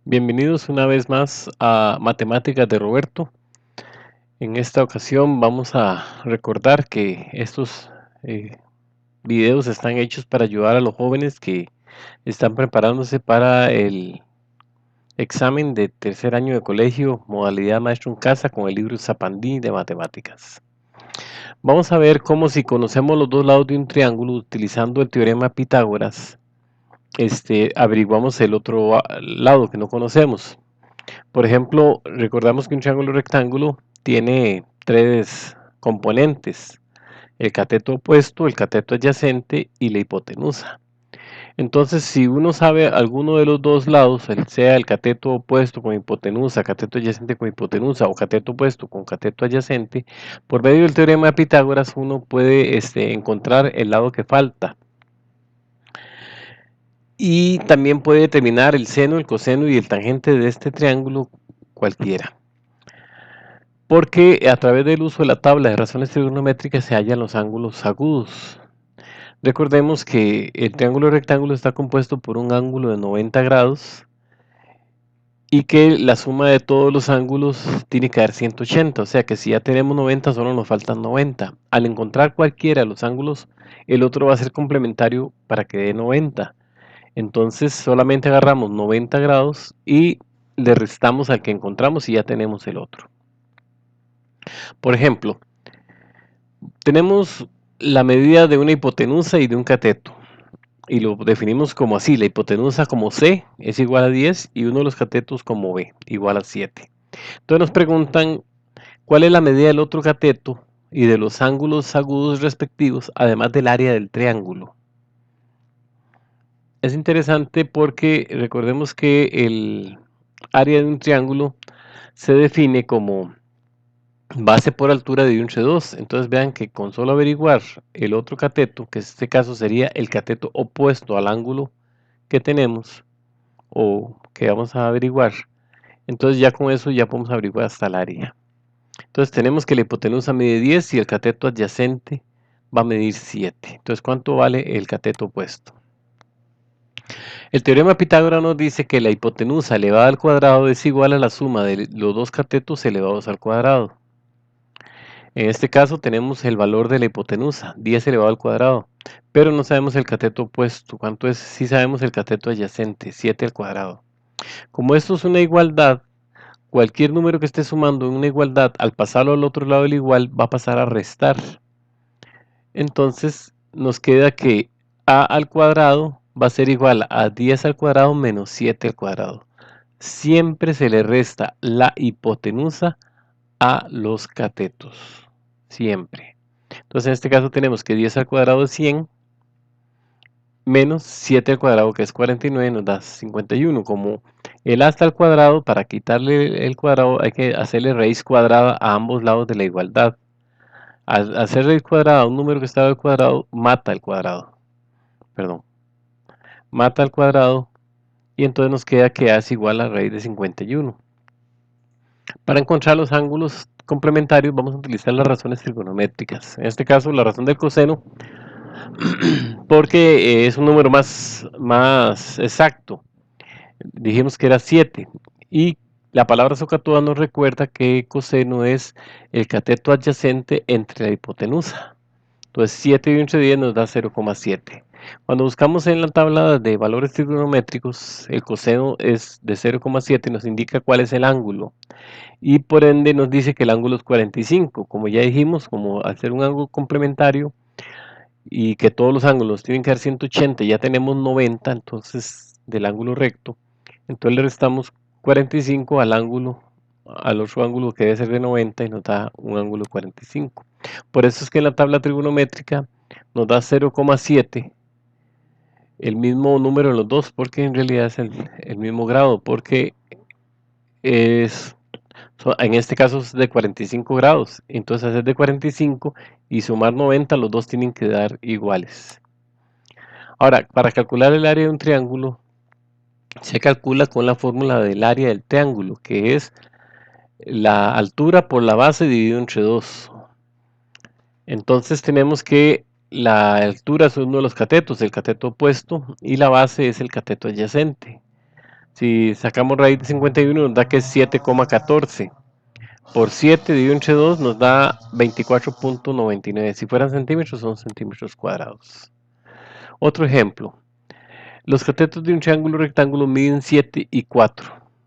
Bienvenidos una vez más a Matemáticas de Roberto. En esta ocasión vamos a recordar que estos eh, videos están hechos para ayudar a los jóvenes que están preparándose para el examen de tercer año de colegio, modalidad maestro en casa, con el libro Zapandí de matemáticas. Vamos a ver cómo, si conocemos los dos lados de un triángulo utilizando el teorema de Pitágoras, averiguamos el otro lado que no conocemos. Por ejemplo, recordamos que un triángulo rectángulo tiene tres componentes: el cateto opuesto, el cateto adyacente y la hipotenusa. Entonces, si uno sabe alguno de los dos lados, sea el cateto opuesto con hipotenusa, cateto adyacente con hipotenusa o cateto opuesto con cateto adyacente, por medio del teorema de Pitágoras uno puede encontrar el lado que falta. Y también puede determinar el seno, el coseno y el tangente de este triángulo cualquiera, porque a través del uso de la tabla de razones trigonométricas se hallan los ángulos agudos. Recordemos que el triángulo rectángulo está compuesto por un ángulo de 90 grados y que la suma de todos los ángulos tiene que dar 180, o sea que si ya tenemos 90 solo nos faltan 90. Al encontrar cualquiera de los ángulos, el otro va a ser complementario para que dé 90. Entonces solamente agarramos 90 grados y le restamos al que encontramos y ya tenemos el otro. Por ejemplo, tenemos la medida de una hipotenusa y de un cateto, y lo definimos como así: la hipotenusa como C es igual a 10 y uno de los catetos como B igual a 7. Entonces nos preguntan cuál es la medida del otro cateto y de los ángulos agudos respectivos, además del área del triángulo. Es interesante porque recordemos que el área de un triángulo se define como base por altura de entre 2. Entonces vean que con solo averiguar el otro cateto, que en este caso sería el cateto opuesto al ángulo que tenemos o que vamos a averiguar, entonces ya con eso ya podemos averiguar hasta el área. Entonces tenemos que la hipotenusa mide 10 y el cateto adyacente va a medir 7. Entonces, ¿cuánto vale el cateto opuesto? El teorema de Pitágoras nos dice que la hipotenusa elevada al cuadrado es igual a la suma de los dos catetos elevados al cuadrado. En este caso tenemos el valor de la hipotenusa, 10 elevado al cuadrado, pero no sabemos el cateto opuesto. ¿Cuánto es? Sí sabemos el cateto adyacente, 7 al cuadrado. Como esto es una igualdad, cualquier número que esté sumando en una igualdad, al pasarlo al otro lado del igual, va a pasar a restar. Entonces nos queda que a al cuadrado va a ser igual a 10 al cuadrado menos 7 al cuadrado. Siempre se le resta la hipotenusa a los catetos. Siempre. Entonces en este caso tenemos que 10 al cuadrado es 100 menos 7 al cuadrado, que es 49, nos da 51. Como el a está al cuadrado, para quitarle el cuadrado hay que hacerle raíz cuadrada a ambos lados de la igualdad. Al hacer raíz cuadrada a un número que está al cuadrado, mata el cuadrado. Perdón. Mata al cuadrado y entonces nos queda que a es igual a raíz de 51. Para encontrar los ángulos complementarios vamos a utilizar las razones trigonométricas. En este caso la razón del coseno, porque es un número más exacto. Dijimos que era 7 y la palabra socatúa nos recuerda que coseno es el cateto adyacente entre la hipotenusa. Entonces 7 y entre 10 nos da 0,7. Cuando buscamos en la tabla de valores trigonométricos, el coseno es de 0,7 y nos indica cuál es el ángulo. Y por ende nos dice que el ángulo es 45. Como ya dijimos, como al ser un ángulo complementario y que todos los ángulos tienen que dar 180, ya tenemos 90, entonces del ángulo recto. Entonces le restamos 45 al ángulo, al otro ángulo que debe ser de 90 y nos da un ángulo de 45. Por eso es que en la tabla trigonométrica nos da 0,7, el mismo número en los dos, porque en realidad es el mismo grado, porque en este caso es de 45 grados. Entonces hacer de 45 y sumar 90, los dos tienen que dar iguales. Ahora, para calcular el área de un triángulo, se calcula con la fórmula del área del triángulo, que es la altura por la base dividido entre 2. Entonces tenemos que la altura es uno de los catetos, el cateto opuesto, y la base es el cateto adyacente. Si sacamos raíz de 51 nos da que es 7,14. Por 7 dividido entre 2 nos da 24,99. Si fueran centímetros, son centímetros cuadrados. Otro ejemplo. Los catetos de un triángulo rectángulo miden 7 y 4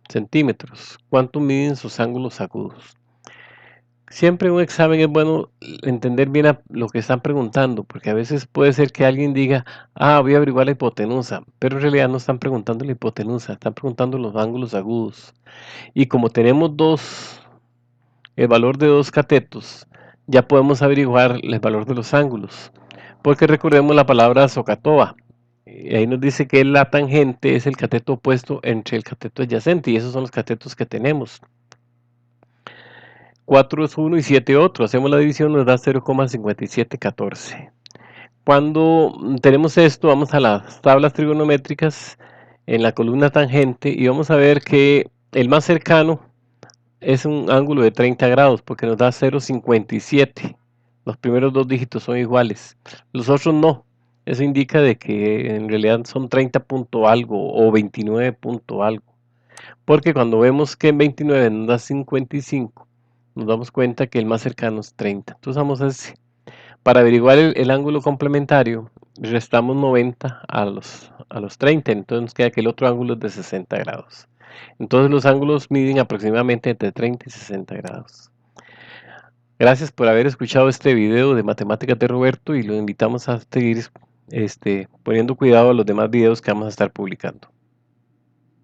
centímetros. ¿Cuánto miden sus ángulos agudos? Siempre en un examen es bueno entender bien lo que están preguntando, porque a veces puede ser que alguien diga, voy a averiguar la hipotenusa, pero en realidad no están preguntando la hipotenusa, están preguntando los ángulos agudos. Y como tenemos el valor de dos catetos, ya podemos averiguar el valor de los ángulos, porque recordemos la palabra SOHCAHTOA. Ahí nos dice que la tangente es el cateto opuesto entre el cateto adyacente, y esos son los catetos que tenemos. 4 es uno y 7 otro. Hacemos la división, nos da 0,5714. Cuando tenemos esto, vamos a las tablas trigonométricas en la columna tangente y vamos a ver que el más cercano es un ángulo de 30 grados porque nos da 0,57. Los primeros dos dígitos son iguales. Los otros no. Eso indica de que en realidad son 30 punto algo o 29 punto algo. Porque cuando vemos que en 29 nos da 55, nos damos cuenta que el más cercano es 30. Entonces vamos a ese. Para averiguar el ángulo complementario, restamos 90 a los 30, entonces nos queda que el otro ángulo es de 60 grados. Entonces los ángulos miden aproximadamente entre 30 y 60 grados. Gracias por haber escuchado este video de Matemáticas de Roberto y lo invitamos a seguir poniendo cuidado a los demás videos que vamos a estar publicando.